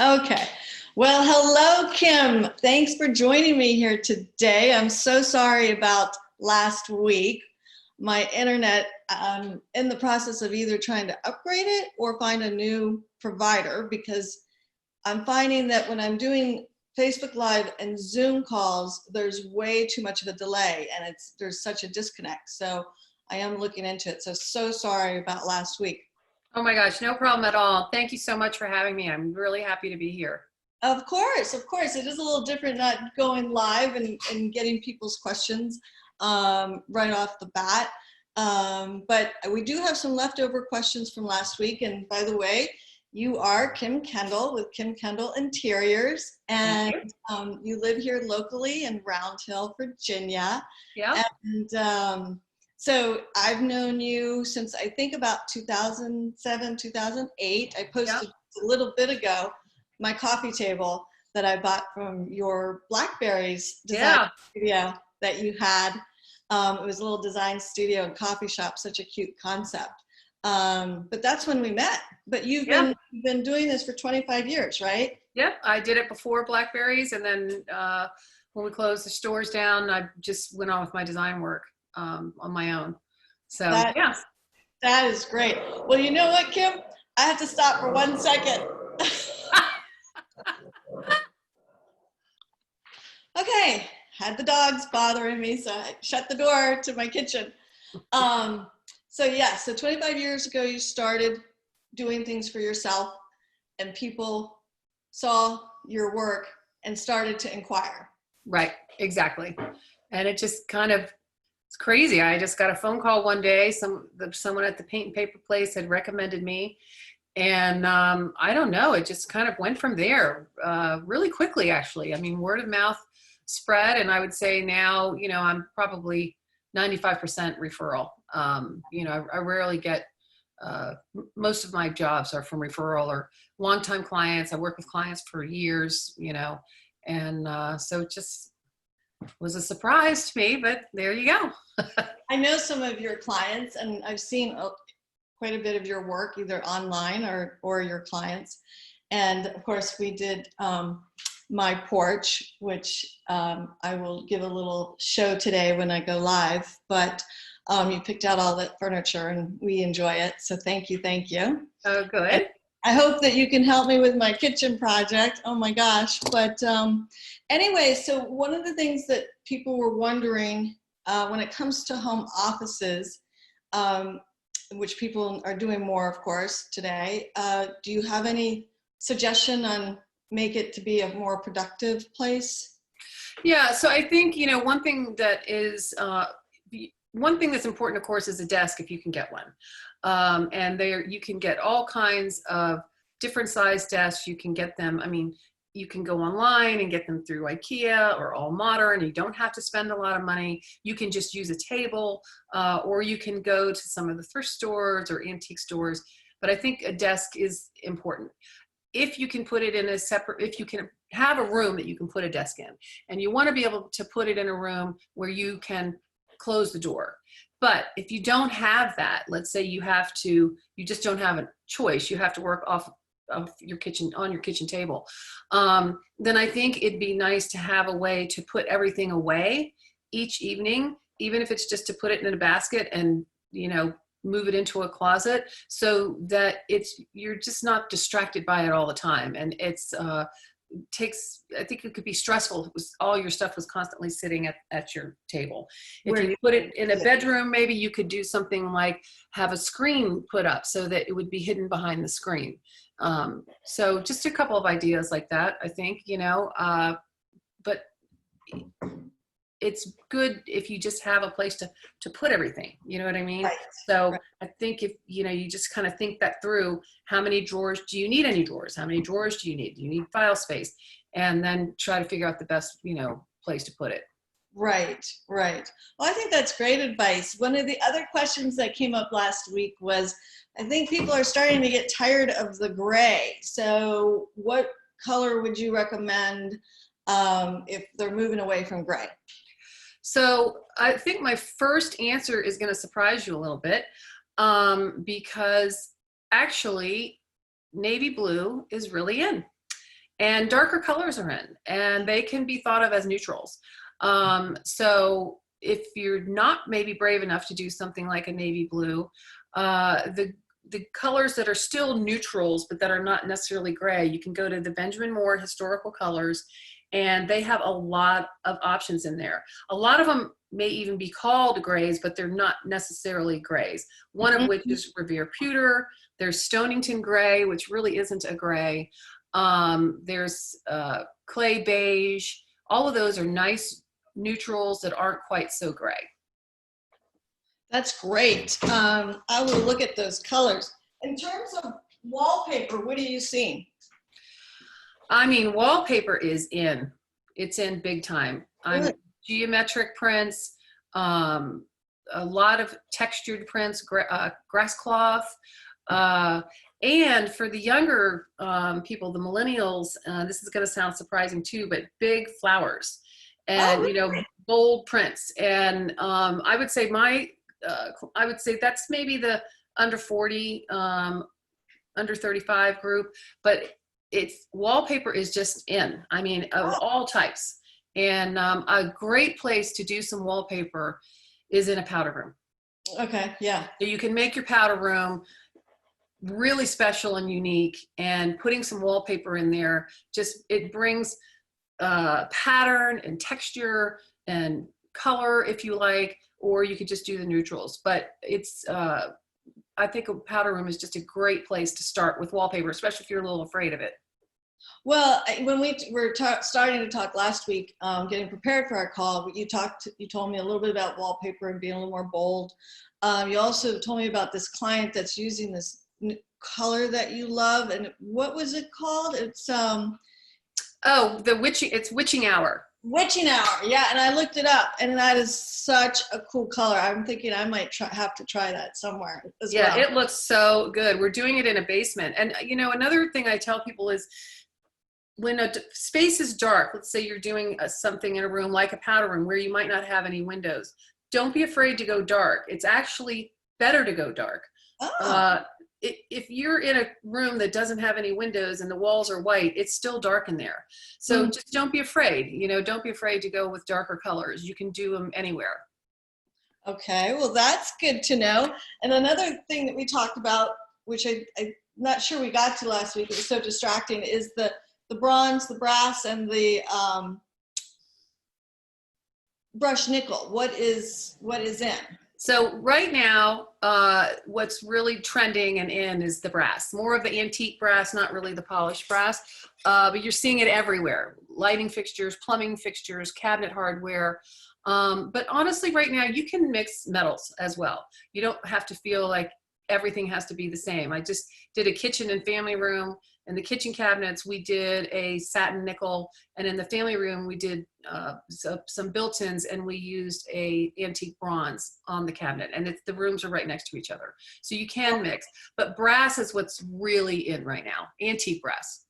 Okay. Well, hello, Kim. Thanks for joining me here today. I'm so sorry about last week. My internet, I'm in the process of either trying to upgrade it or find a new provider because I'm finding that when I'm doing Facebook Live and Zoom calls, there's way too much of a delay and there's such a disconnect. So I am looking into it. So sorry about last week. Oh my gosh, no problem at all. Thank you so much for having me. I'm really happy to be here. Of course, of course. It is a little different not going live and getting people's questions right off the bat. But we do have some leftover questions from last week. And by the way, you are Kim Kendall with Kim Kendall Interiors, Thank and you. you live here locally in Round Hill, Virginia. Yeah, And so I've known you since I think about 2007, 2008. I yeah, posted a little bit ago my coffee table that I bought from your Blackberries design yeah, studio that you had. It was a little design studio and coffee shop, such a cute concept. But that's when we met. But yeah, you've been doing this for 25 years, right? yeah. I did it before Blackberries, and then when we closed the stores down, I just went on with my design work on my own. So That yeah, that is great. Well, you know what, Kim? I have to stop for 1 second. Okay, had the dogs bothering me, so I shut the door to my kitchen. Um, so yeah, so 25 years ago, you started doing things for yourself, and people saw your work and started to inquire. right, exactly. And it just kind of it's crazy. I just got a phone call one day. Someone at the paint and paper place had recommended me, and I don't know. It just kind of went from there really quickly, actually. I mean, word of mouth spread, and I would say now, I'm probably 95% referral. I rarely get. Most of my jobs are from referral or longtime clients. I work with clients for years, and so it just was a surprise to me. But there you go. I know some of your clients, and I've seen quite a bit of your work, either online or your clients. And of course, we did my porch, which I will give a little show today when I go live. But you picked out all that furniture, and we enjoy it. So thank you, thank you. Oh, And good. I hope that you can help me with my kitchen project. Oh my gosh! But anyway, so one of the things that people were wondering when it comes to home offices, um, which people are doing more, of course, today. Do you have any suggestion on make it to be a more productive place? Yeah. So I think, one thing that is, one thing that's important, of course, is a desk if you can get one. And there you can get all kinds of different size desks. You can get them. I mean, you can go online and get them through IKEA or All Modern. You don't have to spend a lot of money. You can just use a table, or you can go to some of the thrift stores or antique stores. But I think a desk is important. If you can put it in a separate, if you can have a room that you can put a desk in, and you want to be able to put it in a room where you can close the door. But if you don't have that, let's say you just don't have a choice, you have to work off of your kitchen, on your kitchen table, then I think it'd be nice to have a way to put everything away each evening, even if it's just to put it in a basket and, move it into a closet so that you're just not distracted by it all the time. And I think it could be stressful if all your stuff was constantly sitting at your table. If Where you you put it in a bedroom, maybe you could do something like have a screen put up so that it would be hidden behind the screen. So just a couple of ideas like that, I think, but it's good if you just have a place to put everything, you know what I mean? right, So right. I think if, you just kind of think that through, how many drawers, do you need any drawers? How many drawers do you need? Do you need file space? And then try to figure out the best, place to put it. Right, right. Well, I think that's great advice. One of the other questions that came up last week was, I think people are starting to get tired of the gray. So what color would you recommend if they're moving away from gray? So I think my first answer is going to surprise you a little bit, because actually navy blue is really in. and darker colors are in, and they can be thought of as neutrals. So if you're not maybe brave enough to do something like a navy blue, the colors that are still neutrals but that are not necessarily gray, you can go to the Benjamin Moore Historical Colors, and they have a lot of options in there. A lot of them may even be called grays, but they're not necessarily grays. One of which is Revere Pewter. There's Stonington Gray, which really isn't a gray. There's Clay Beige. All of those are nice neutrals that aren't quite so gray. That's great. I will look at those colors. In terms of wallpaper, what are you seeing? I mean, wallpaper is in. It's in big time. Geometric prints, a lot of textured prints, grass cloth, and for the younger people, the millennials, this is going to sound surprising too, but big flowers and, you know, bold prints. And I would say that's maybe the under 40, under 35 group, but wallpaper is just in. I mean, of all types. And a great place to do some wallpaper is in a powder room. Okay, yeah. So you can make your powder room really special and unique, and putting some wallpaper in there, it brings pattern and texture and color if you like, or you could just do the neutrals. But I think a powder room is just a great place to start with wallpaper, especially if you're a little afraid of it. Well, when we were starting to talk last week, getting prepared for our call, you told me a little bit about wallpaper and being a little more bold. You also told me about this client that's using this color that you love, and what was it called? It's it's Witching Hour. Witching Hour, yeah. And I looked it up, and that is such a cool color. I'm thinking I might have to try that somewhere as well. Yeah, it looks so good. We're doing it in a basement, and you know, another thing I tell people is, when a space is dark, let's say you're doing something in a room like a powder room where you might not have any windows, don't be afraid to go dark. It's actually better to go dark. If you're in a room that doesn't have any windows and the walls are white, it's still dark in there. So just don't be afraid. You know, don't be afraid to go with darker colors. You can do them anywhere. Okay, well, that's good to know. And another thing that we talked about, which I'm not sure we got to last week, it was so distracting, is the bronze, the brass, and the brushed nickel. What is in? So right now, what's really trending and in is the brass. More of the antique brass, not really the polished brass, but you're seeing it everywhere. Lighting fixtures, plumbing fixtures, cabinet hardware. But honestly, right now, you can mix metals as well. You don't have to feel like everything has to be the same. I just did a kitchen and family room. In the kitchen cabinets, we did a satin nickel, and in the family room, we did some built-ins, and we used a antique bronze on the cabinet, and the rooms are right next to each other. So you can mix, but brass is what's really in right now, antique brass.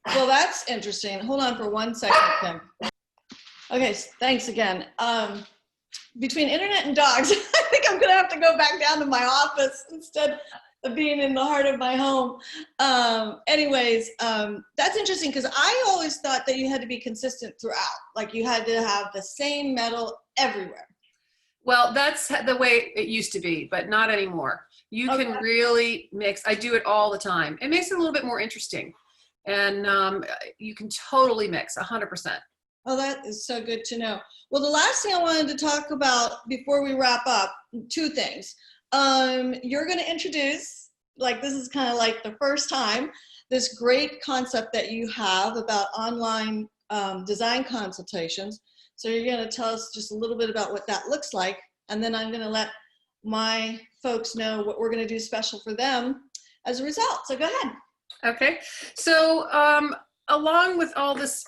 Well, that's interesting. Hold on for 1 second, Kim. Okay, thanks again. Between internet and dogs, I think I'm gonna have to go back down to my office instead of being in the heart of my home. Anyways, that's interesting, because I always thought that you had to be consistent throughout. Like you had to have the same metal everywhere. Well, that's the way it used to be, but not anymore. You can really mix. I do it all the time. It makes it a little bit more interesting. And you can totally mix 100%. Oh, that is so good to know. Well, the last thing I wanted to talk about before we wrap up, two things. You're going to introduce, like this is kind of like the first time, this great concept that you have about online design consultations. So you're going to tell us just a little bit about what that looks like, and then I'm going to let my folks know what we're going to do special for them as a result. So go ahead. Okay. So along with all this,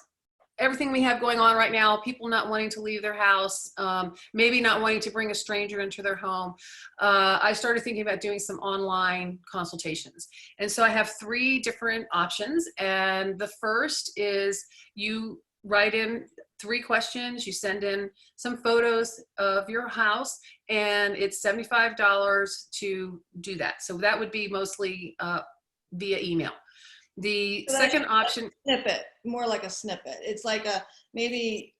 everything we have going on right now, people not wanting to leave their house, maybe not wanting to bring a stranger into their home, I started thinking about doing some online consultations. And so I have 3 different options. And the first is you write in 3 questions, you send in some photos of your house, and it's $75 to do that. So that would be mostly via email. The So second option, snippet, more like a snippet. It's like a maybe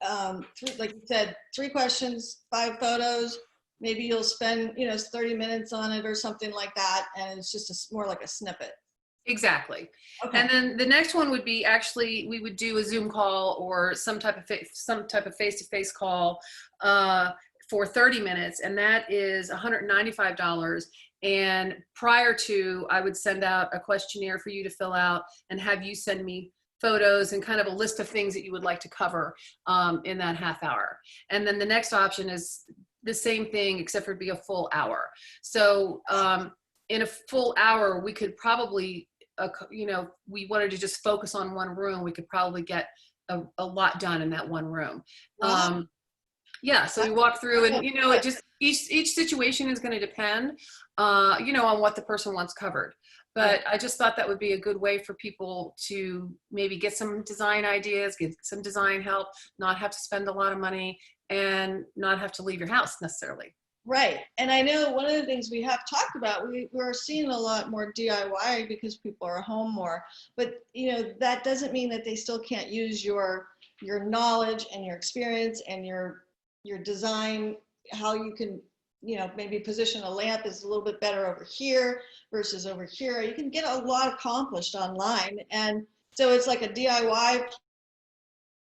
like you said, 3 questions, 5 photos. Maybe you'll spend 30 minutes on it or something like that, and it's just more like a snippet. exactly. Okay. And then the next one would be, actually we would do a Zoom call or some type of face-to-face call for 30 minutes, and that is $195. And prior to, I would send out a questionnaire for you to fill out and have you send me photos and kind of a list of things that you would like to cover in that half hour. And then the next option is the same thing, except for it'd be a full hour. So in a full hour, we could probably, we wanted to just focus on one room, we could probably get a lot done in that one room. Wow. Yeah, so we walk through, and it just each situation is going to depend, on what the person wants covered. But I just thought that would be a good way for people to maybe get some design ideas, get some design help, not have to spend a lot of money, and not have to leave your house necessarily. Right. And I know one of the things we have talked about, we're seeing a lot more DIY because people are home more, but that doesn't mean that they still can't use your knowledge and your experience and your design, how you can, maybe position a lamp is a little bit better over here versus over here. You can get a lot accomplished online. And so it's like a DIY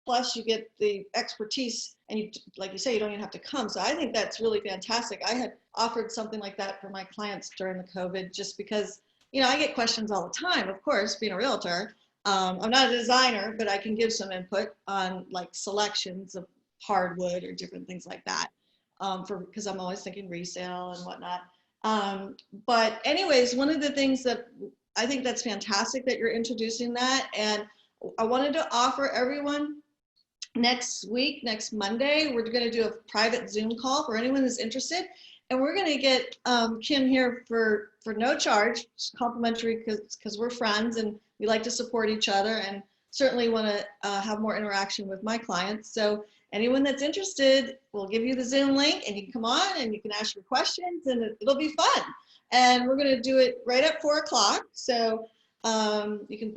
plus you get the expertise, and you, like you say, you don't even have to come. So I think that's really fantastic. I had offered something like that for my clients during the COVID, just because, I get questions all the time, of course, being a realtor. I'm not a designer, but I can give some input on like selections of hardwood or different things like that, because I'm always thinking resale and whatnot. But anyways, one of the things that I think that's fantastic that you're introducing that, and I wanted to offer everyone next week, next Monday, we're going to do a private Zoom call for anyone who's interested. And we're going to get Kim here for no charge, complimentary, because we're friends and we like to support each other, and certainly want to have more interaction with my clients. So anyone that's interested, we'll give you the Zoom link and you can come on and you can ask your questions, and it'll be fun. And we're going to do it right at 4 o'clock. So you can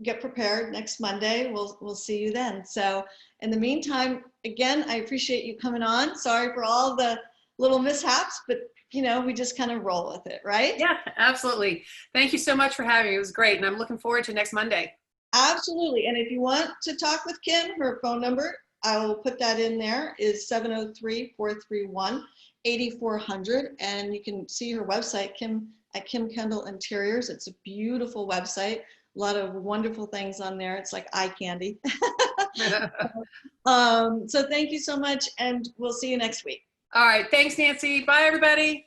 get prepared next Monday. We'll see you then. So in the meantime, again, I appreciate you coming on. Sorry for all the little mishaps, but we just kind of roll with it, right? Yeah, absolutely. Thank you so much for having me. It was great. And I'm looking forward to next Monday. Absolutely. And if you want to talk with Kim, her phone number, I will put that in there, is 703-431-8400. And you can see her website, Kim Kendall Interiors. It's a beautiful website. A lot of wonderful things on there. It's like eye candy. So thank you so much, and we'll see you next week. All right. Thanks, Nancy. Bye, everybody.